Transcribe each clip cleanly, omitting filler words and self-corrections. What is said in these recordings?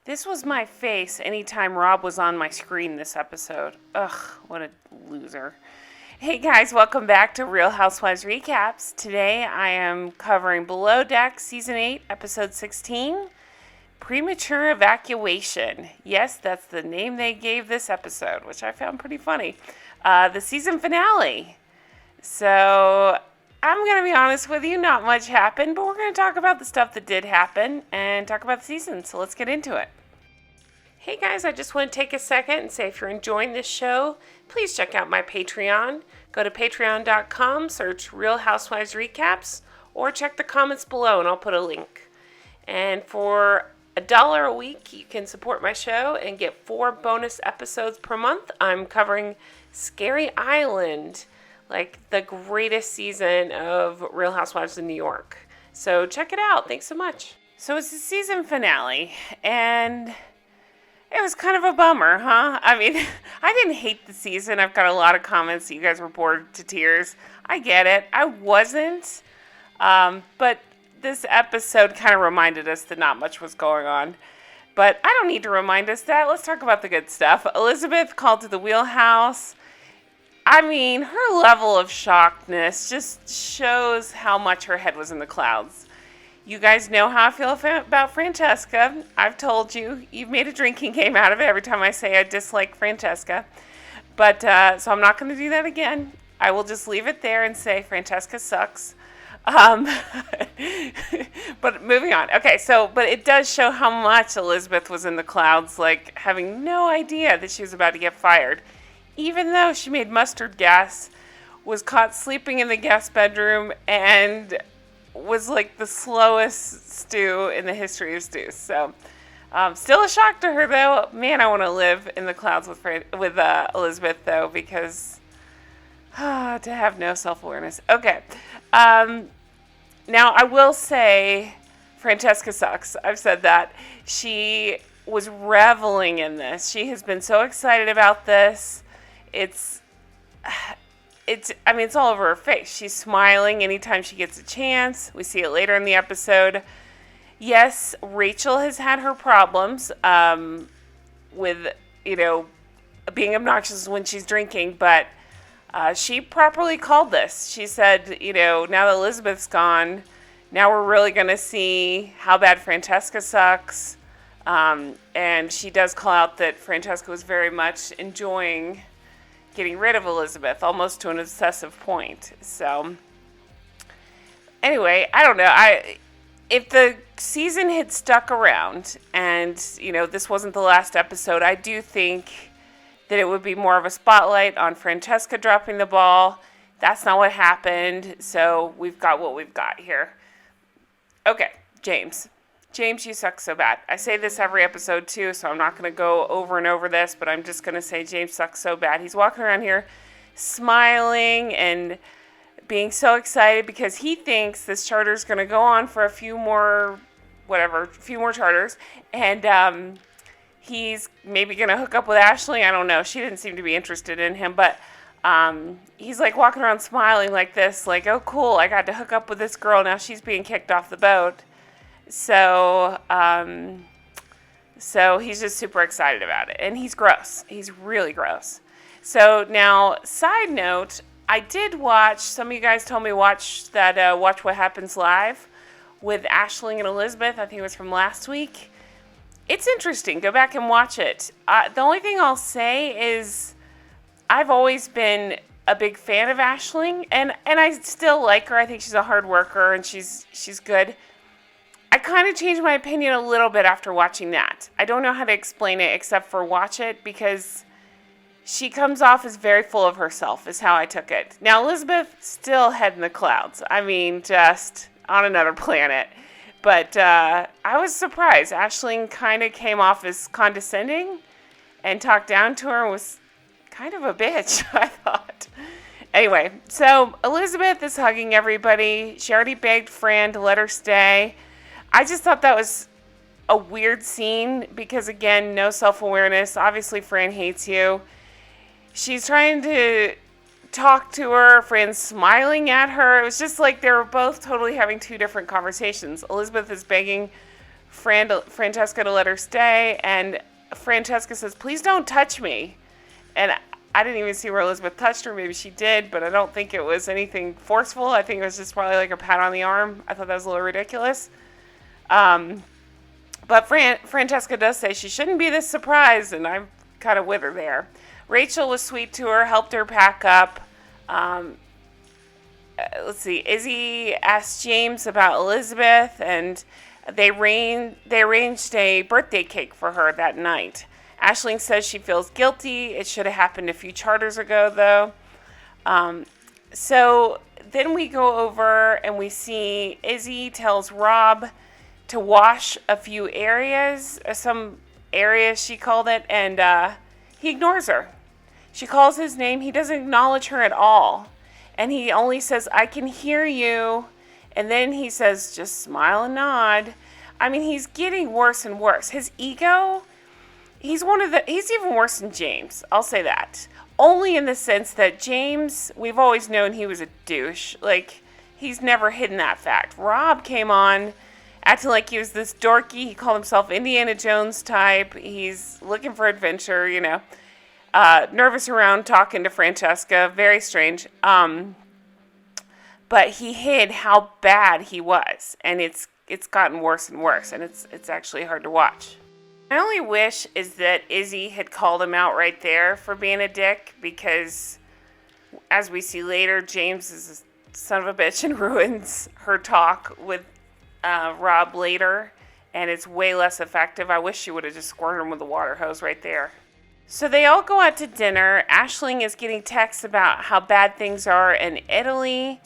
This was my face anytime Rob was on my screen this episode. Ugh, what a loser. Hey guys, welcome back to Real Housewives Recaps. Today I am covering Below Deck Season 8, Episode 16, Premature Evacuation. Yes, that's the name they gave this episode, which I found pretty funny. The season finale. So, I'm going to be honest with you, not much happened, but we're going to talk about the stuff that did happen and talk about the season, so let's get into it. Hey guys, I just want to take a second and say if you're enjoying this show, please check out my Patreon. Go to patreon.com, search Real Housewives Recaps, or check the comments below and I'll put a link. And for $1 a week, you can support my show and get 4 bonus episodes per month. I'm covering Scary Island, like the greatest season of Real Housewives of New York. So check it out. Thanks so much. So it's the season finale, and it was kind of a bummer, huh? I mean, I didn't hate the season. I've got a lot of comments that you guys were bored to tears. I get it. I wasn't. But this episode kind of reminded us that not much was going on. But I don't need to remind us that. Let's talk about the good stuff. Elizabeth called to the wheelhouse. I mean, her level of shockedness just shows how much her head was in the clouds. You guys know how I feel about Francesca. I've told you. You've made a drinking game out of it every time I say I dislike Francesca. But, so I'm not going to do that again. I will just leave it there and say Francesca sucks. But moving on. Okay, but it does show how much Elizabeth was in the clouds, like having no idea that she was about to get fired. Even though she made mustard gas, was caught sleeping in the guest bedroom, and was like the slowest stew in the history of stews. So, still a shock to her though. Man, I want to live in the clouds with Elizabeth though, because to have no self-awareness. Okay. Now I will say Francesca sucks. I've said that. She was reveling in this. She has been so excited about this. It's all over her face. She's smiling anytime she gets a chance. We see it later in the episode. Yes, Rachel has had her problems with, being obnoxious when she's drinking, but she properly called this. She said, now that Elizabeth's gone, now we're really going to see how bad Francesca sucks. And she does call out that Francesca was very much enjoying getting rid of Elizabeth, almost to an obsessive point. So, anyway, I don't know. If the season had stuck around and, this wasn't the last episode, I do think that it would be more of a spotlight on Francesca dropping the ball. That's not what happened, so we've got what we've got here. Okay, James. James, you suck so bad. I say this every episode too, so I'm not going to go over and over this, but I'm just going to say James sucks so bad. He's walking around here smiling and being so excited because he thinks this charter is going to go on for a few more charters, and he's maybe going to hook up with Ashley. I don't know. She didn't seem to be interested in him, but he's like walking around smiling like this, like, oh cool, I got to hook up with this girl. Now she's being kicked off the boat. So he's just super excited about it. And he's gross. He's really gross. So now, side note, I did watch, some of you guys told me watch What Happens Live with Aisling and Elizabeth. I think it was from last week. It's interesting. Go back and watch it. The only thing I'll say is I've always been a big fan of Aisling, and I still like her. I think she's a hard worker, and she's good. I kind of changed my opinion a little bit after watching that. I don't know how to explain it except for watch it, because she comes off as very full of herself, is how I took it. Now, Elizabeth, still head in the clouds. I mean, just on another planet. But I was surprised. Aisling kind of came off as condescending and talked down to her and was kind of a bitch, I thought. Anyway, so Elizabeth is hugging everybody. She already begged Fran to let her stay. I just thought that was a weird scene because, again, no self-awareness. Obviously, Fran hates you. She's trying to talk to her. Fran's smiling at her. It was just like they were both totally having two different conversations. Elizabeth is begging Francesca to let her stay, and Francesca says, please don't touch me. And I didn't even see where Elizabeth touched her. Maybe she did, but I don't think it was anything forceful. I think it was just probably like a pat on the arm. I thought that was a little ridiculous. But Francesca does say she shouldn't be this surprised, and I'm kind of with her there. Rachel was sweet to her, helped her pack up. Let's see, Izzy asked James about Elizabeth, and they arranged a birthday cake for her that night. Aisling says she feels guilty. It should have happened a few charters ago, though. So then we go over and we see Izzy tells Rob to wash a few areas, some areas she called it, and he ignores her. She calls his name. He doesn't acknowledge her at all. And he only says, I can hear you. And then he says, just smile and nod. I mean, he's getting worse and worse. His ego, he's even worse than James. I'll say that. Only in the sense that James, we've always known he was a douche. Like, he's never hidden that fact. Rob came on acting like he was this dorky. He called himself Indiana Jones type. He's looking for adventure, nervous around talking to Francesca. Very strange. But he hid how bad he was, and it's gotten worse and worse, and it's actually hard to watch. My only wish is that Izzy had called him out right there for being a dick, because as we see later, James is a son of a bitch and ruins her talk with Rob later, and it's way less effective. I wish she would have just squirted him with a water hose right there. So they all go out to dinner. Aisling is getting texts about how bad things are in Italy.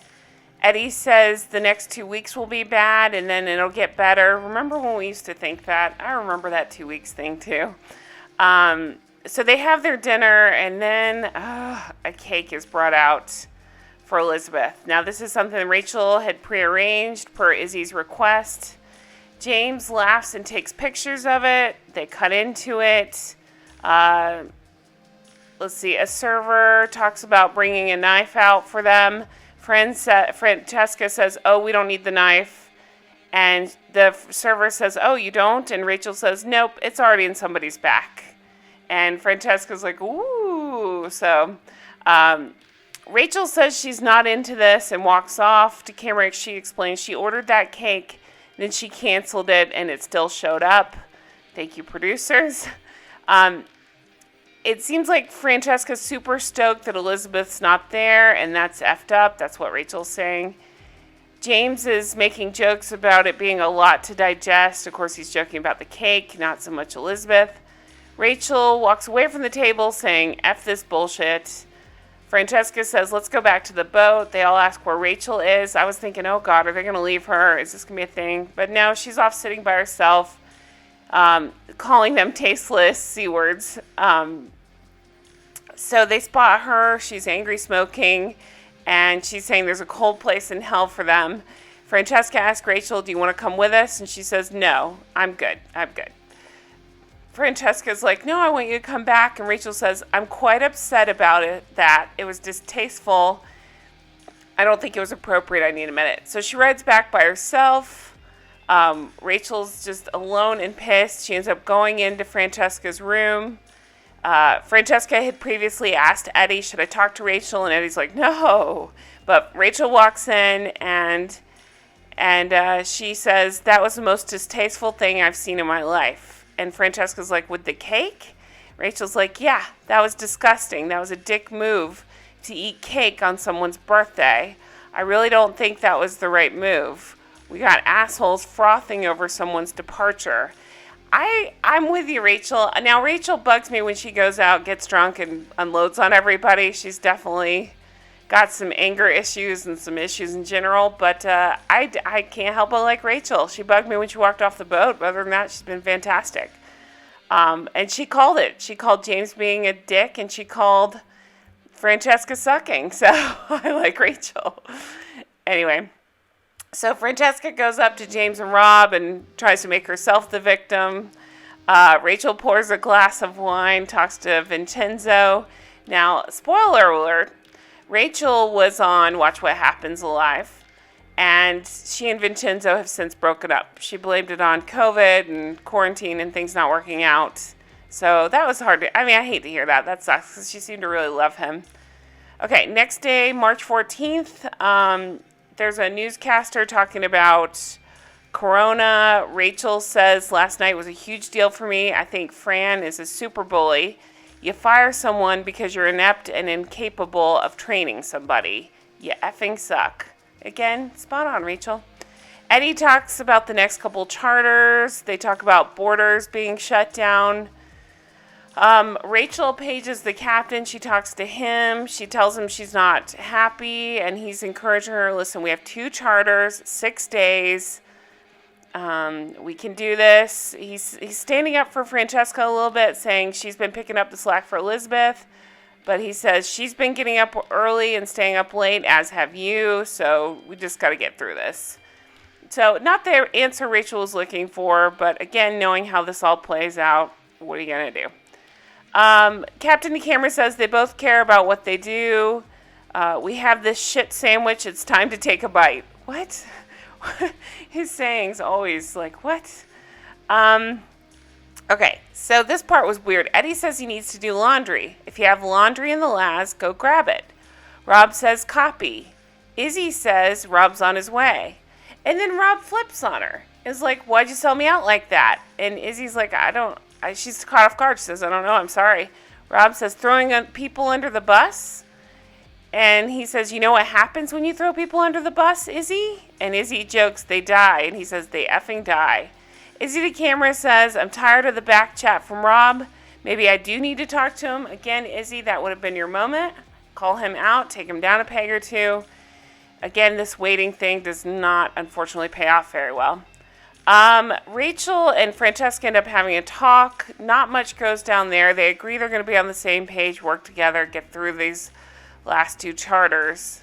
Eddie says the next 2 weeks will be bad and then it'll get better. Remember when we used to think that? I remember that 2 weeks thing too. So they have their dinner, and then a cake is brought out for Elizabeth. Now this is something Rachel had prearranged per Izzy's request. James laughs and takes pictures of it. They cut into it. Let's see, a server talks about bringing a knife out for them. Francesca says, oh, we don't need the knife. And the server says, oh, you don't? And Rachel says, nope, it's already in somebody's back. And Francesca's like, ooh. So Rachel says she's not into this and walks off to camera. She explains she ordered that cake, then she canceled it, and it still showed up. Thank you, producers. It seems like Francesca's super stoked that Elizabeth's not there, and that's effed up. That's what Rachel's saying. James is making jokes about it being a lot to digest. Of course, he's joking about the cake, not so much Elizabeth. Rachel walks away from the table saying, F this bullshit. Francesca says, let's go back to the boat. They all ask where Rachel is. I was thinking, oh God, are they going to leave her? Is this going to be a thing? But no, she's off sitting by herself, calling them tasteless C words. So they spot her. She's angry smoking, and she's saying there's a cold place in hell for them. Francesca asks Rachel, do you want to come with us? And she says, no, I'm good. Francesca's like, no, I want you to come back. And Rachel says, I'm quite upset about it, that it was distasteful. I don't think it was appropriate. I need a minute. So she rides back by herself. Rachel's just alone and pissed. She ends up going into Francesca's room. Francesca had previously asked Eddie, should I talk to Rachel? And Eddie's like, no. But Rachel walks in and she says, that was the most distasteful thing I've seen in my life. And Francesca's like, with the cake? Rachel's like, yeah, that was disgusting. That was a dick move to eat cake on someone's birthday. I really don't think that was the right move. We got assholes frothing over someone's departure. I'm with you, Rachel. Now, Rachel bugs me when she goes out, gets drunk, and unloads on everybody. She's definitely got some anger issues and some issues in general, but I can't help but like Rachel. She bugged me when she walked off the boat. Other than that, she's been fantastic. And she called it. She called James being a dick, and she called Francesca sucking. So I like Rachel. Anyway. So Francesca goes up to James and Rob and tries to make herself the victim. Rachel pours a glass of wine, talks to Vincenzo. Now, spoiler alert, Rachel was on Watch What Happens Live, And she and Vincenzo have since broken up. She blamed it on COVID and quarantine and things not working out. So that was hard I hate to hear that. That sucks because she seemed to really love him. Okay, next day, March 14th, there's a newscaster talking about Corona. Rachel says, last night was a huge deal for me. I think Fran is a super bully. You fire someone because you're inept and incapable of training somebody. You effing suck. Again, spot on, Rachel. Eddie talks about the next couple charters. They talk about borders being shut down. Rachel pages the captain. She talks to him. She tells him she's not happy, and he's encouraging her, listen, we have 2 charters, 6 days. We can do this. He's standing up for Francesca a little bit, saying she's been picking up the slack for Elizabeth. But he says she's been getting up early and staying up late, as have you. So we just got to get through this. So not the answer Rachel was looking for, but again, knowing how this all plays out, what are you going to do? Captain DeCamera says they both care about what they do. We have this shit sandwich. It's time to take a bite. What? His sayings always like, what? Okay, so this part was weird. Eddie says he needs to do laundry. If you have laundry in the Laz, go grab it. Rob says copy. Izzy says Rob's on his way. And then Rob flips on her. Is like, why'd you sell me out like that? And Izzy's like, she's caught off guard. She says, I don't know, I'm sorry. Rob says, throwing people under the bus? And he says, you know what happens when you throw people under the bus, Izzy? And Izzy jokes, they die. And he says, they effing die. Izzy to camera says, I'm tired of the back chat from Rob. Maybe I do need to talk to him. Again, Izzy, that would have been your moment. Call him out, take him down a peg or two. Again, this waiting thing does not, unfortunately, pay off very well. Rachel and Francesca end up having a talk. Not much goes down there. They agree they're going to be on the same page, work together, get through these last 2 charters.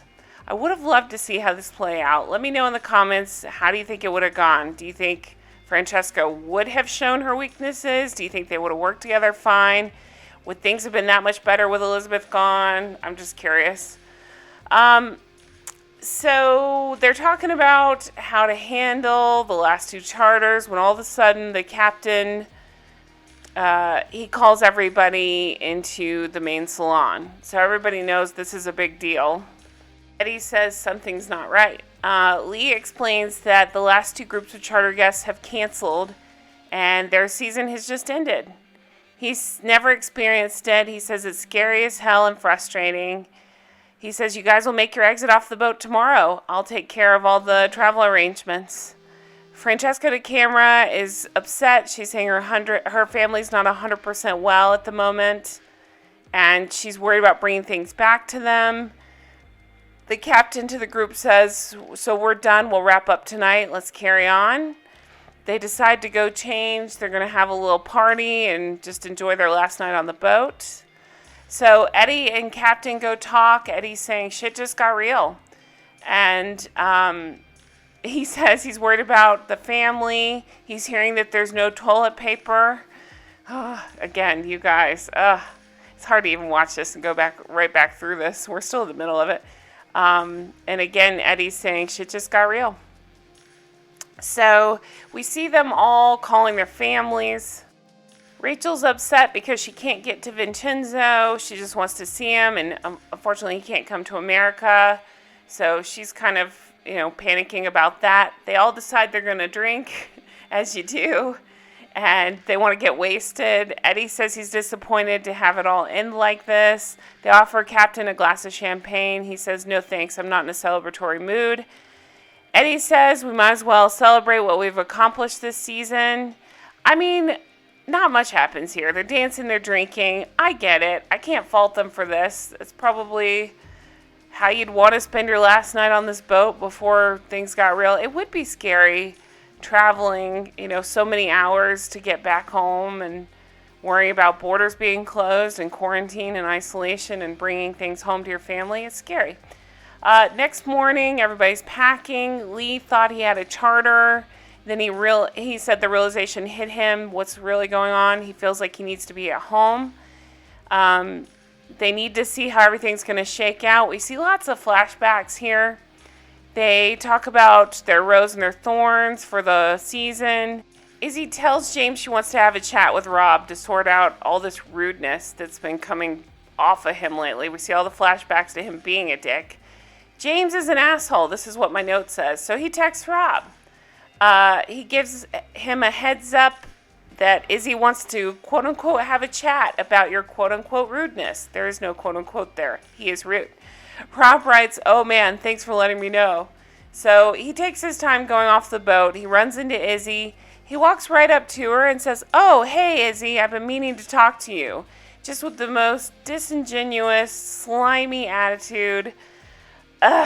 I would have loved to see how this play out. Let me know in the comments, how do you think it would have gone? Do you think Francesca would have shown her weaknesses? Do you think they would have worked together fine? Would things have been that much better with Elizabeth gone? I'm just curious. So they're talking about how to handle the last 2 charters when all of a sudden the captain, he calls everybody into the main salon. So everybody knows this is a big deal. Eddie says something's not right. Lee explains that the last 2 groups of charter guests have canceled and their season has just ended. He's never experienced it. He says it's scary as hell and frustrating. He says, you guys will make your exit off the boat tomorrow. I'll take care of all the travel arrangements. Francesca to camera is upset. She's saying her family's not 100% well at the moment, and she's worried about bringing things back to them. The captain to the group says, so we're done. We'll wrap up tonight. Let's carry on. They decide to go change. They're going to have a little party and just enjoy their last night on the boat. So Eddie and Captain go talk. Eddie's saying shit just got real. And he says he's worried about the family. He's hearing that there's no toilet paper. Again, you guys, it's hard to even watch this and go right back through this. We're still in the middle of it. And again, Eddie's saying shit just got real. So we see them all calling their families. Rachel's upset because she can't get to Vincenzo. She just wants to see him, and unfortunately he can't come to America. So she's kind of, panicking about that. They all decide they're going to drink, as you do, and they want to get wasted. Eddie says he's disappointed to have it all end like this. They offer Captain a glass of champagne. He says, no thanks, I'm not in a celebratory mood. Eddie says we might as well celebrate what we've accomplished this season. Not much happens here. They're dancing, they're drinking. I get it. I can't fault them for this. It's probably how you'd want to spend your last night on this boat before things got real. It would be scary traveling, so many hours to get back home and worrying about borders being closed and quarantine and isolation and bringing things home to your family. It's scary. Next morning, everybody's packing. Lee thought he had a charter. Then he said the realization hit him, what's really going on. He feels like he needs to be at home. They need to see how everything's going to shake out. We see lots of flashbacks here. They talk about their rose and their thorns for the season. Izzy tells James she wants to have a chat with Rob to sort out all this rudeness that's been coming off of him lately. We see all the flashbacks to him being a dick. James is an asshole. This is what my note says. So he texts Rob. He gives him a heads up that Izzy wants to, quote-unquote, have a chat about your, quote-unquote, rudeness. There is no quote-unquote there. He is rude. Rob writes, "Oh, man, thanks for letting me know." So he takes his time going off the boat. He runs into Izzy. He walks right up to her and says, "Oh, hey, Izzy, I've been meaning to talk to you." Just with the most disingenuous, slimy attitude.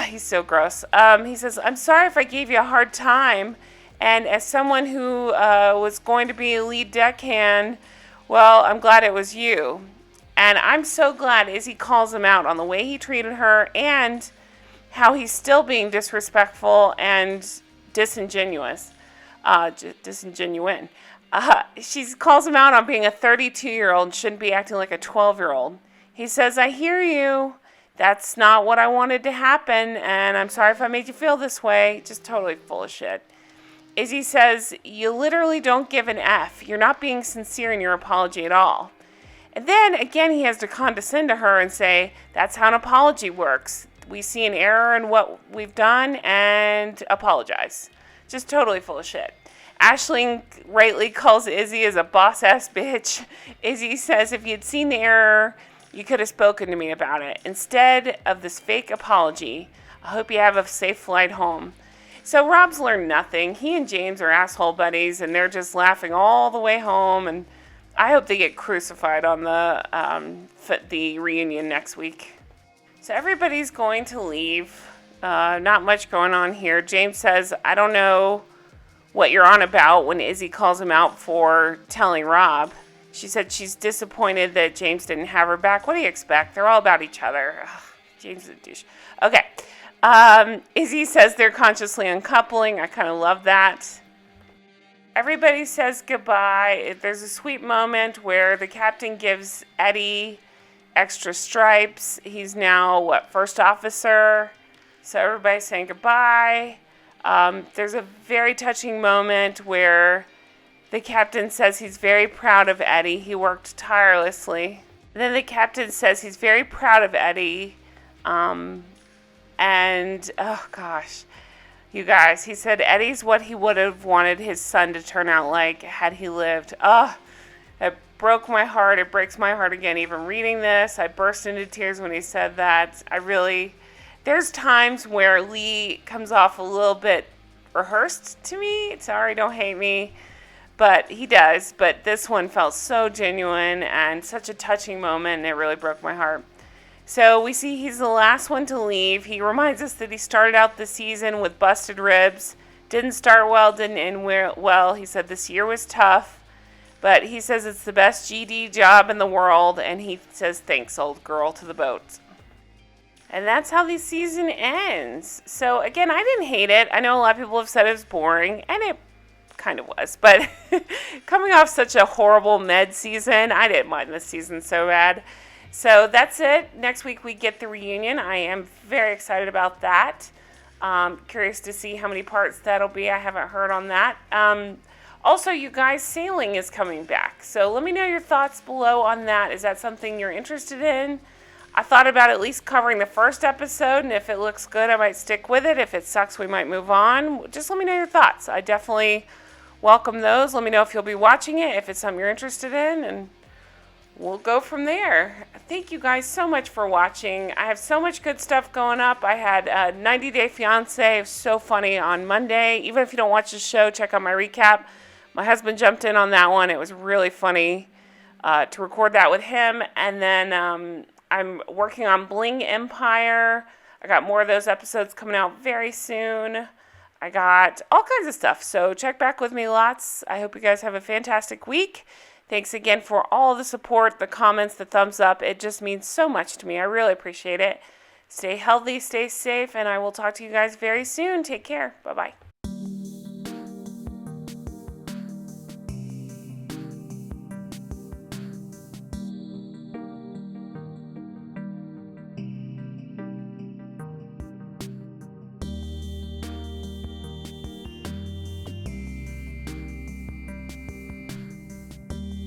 He's so gross. He says, "I'm sorry if I gave you a hard time. And as someone who was going to be a lead deckhand, well, I'm glad it was you." And I'm so glad Izzy calls him out on the way he treated her and how he's still being disrespectful and disingenuous. Disingenuine. She calls him out on being a 32-year-old and shouldn't be acting like a 12-year-old. He says, "I hear you. That's not what I wanted to happen, and I'm sorry if I made you feel this way." Just totally full of shit. Izzy says, "You literally don't give an F. You're not being sincere in your apology at all." And then, again, he has to condescend to her and say, "That's how an apology works. We see an error in what we've done and apologize." Just totally full of shit. Aisling rightly calls Izzy as a boss-ass bitch. Izzy says, "If you'd seen the error, you could have spoken to me about it. Instead of this fake apology, I hope you have a safe flight home." So Rob's learned nothing. He and James are asshole buddies, and they're just laughing all the way home. And I hope they get crucified on the reunion next week. So everybody's going to leave. Not much going on here. James says, "I don't know what you're on about," when Izzy calls him out for telling Rob. She said she's disappointed that James didn't have her back. What do you expect? They're all about each other. Ugh, James is a douche. Okay. Izzy says they're consciously uncoupling. I kind of love that. Everybody says goodbye. There's a sweet moment where the captain gives Eddie extra stripes. He's now, first officer? So everybody's saying goodbye. There's a very touching moment where the captain says he's very proud of Eddie. He worked tirelessly. And then the captain says he's very proud of Eddie. And, oh gosh, you guys, he said Eddie's what he would have wanted his son to turn out like had he lived. Oh, it broke my heart. It breaks my heart again, even reading this. I burst into tears when he said that. There's times where Lee comes off a little bit rehearsed to me. Sorry, don't hate me. But he does. But this one felt so genuine and such a touching moment, and it really broke my heart. So we see he's the last one to leave. He reminds us that he started out the season with busted ribs. Didn't start well, didn't end well. He said this year was tough. But he says it's the best GD job in the world. And he says, "Thanks, old girl," to the boat. And that's how the season ends. So again, I didn't hate it. I know a lot of people have said it was boring. And it kind of was. But coming off such a horrible med season, I didn't mind this season so bad. So that's it. Next week we get the reunion. I am very excited about that. Curious to see how many parts that'll be. I haven't heard on that. Also, you guys, sailing is coming back. So let me know your thoughts below on that. Is that something you're interested in? I thought about at least covering the first episode, and if it looks good, I might stick with it. If it sucks, we might move on. Just let me know your thoughts. I definitely welcome those. Let me know if you'll be watching it, if it's something you're interested in, and we'll go from there. Thank you guys so much for watching. I have so much good stuff going up. I had a 90 Day Fiancé. It was so funny on Monday. Even if you don't watch the show, check out my recap. My husband jumped in on that one. It was really funny to record that with him. And then I'm working on Bling Empire. I got more of those episodes coming out very soon. I got all kinds of stuff. So check back with me lots. I hope you guys have a fantastic week. Thanks again for all the support, the comments, the thumbs up. It just means so much to me. I really appreciate it. Stay healthy, stay safe, and I will talk to you guys very soon. Take care. Bye-bye.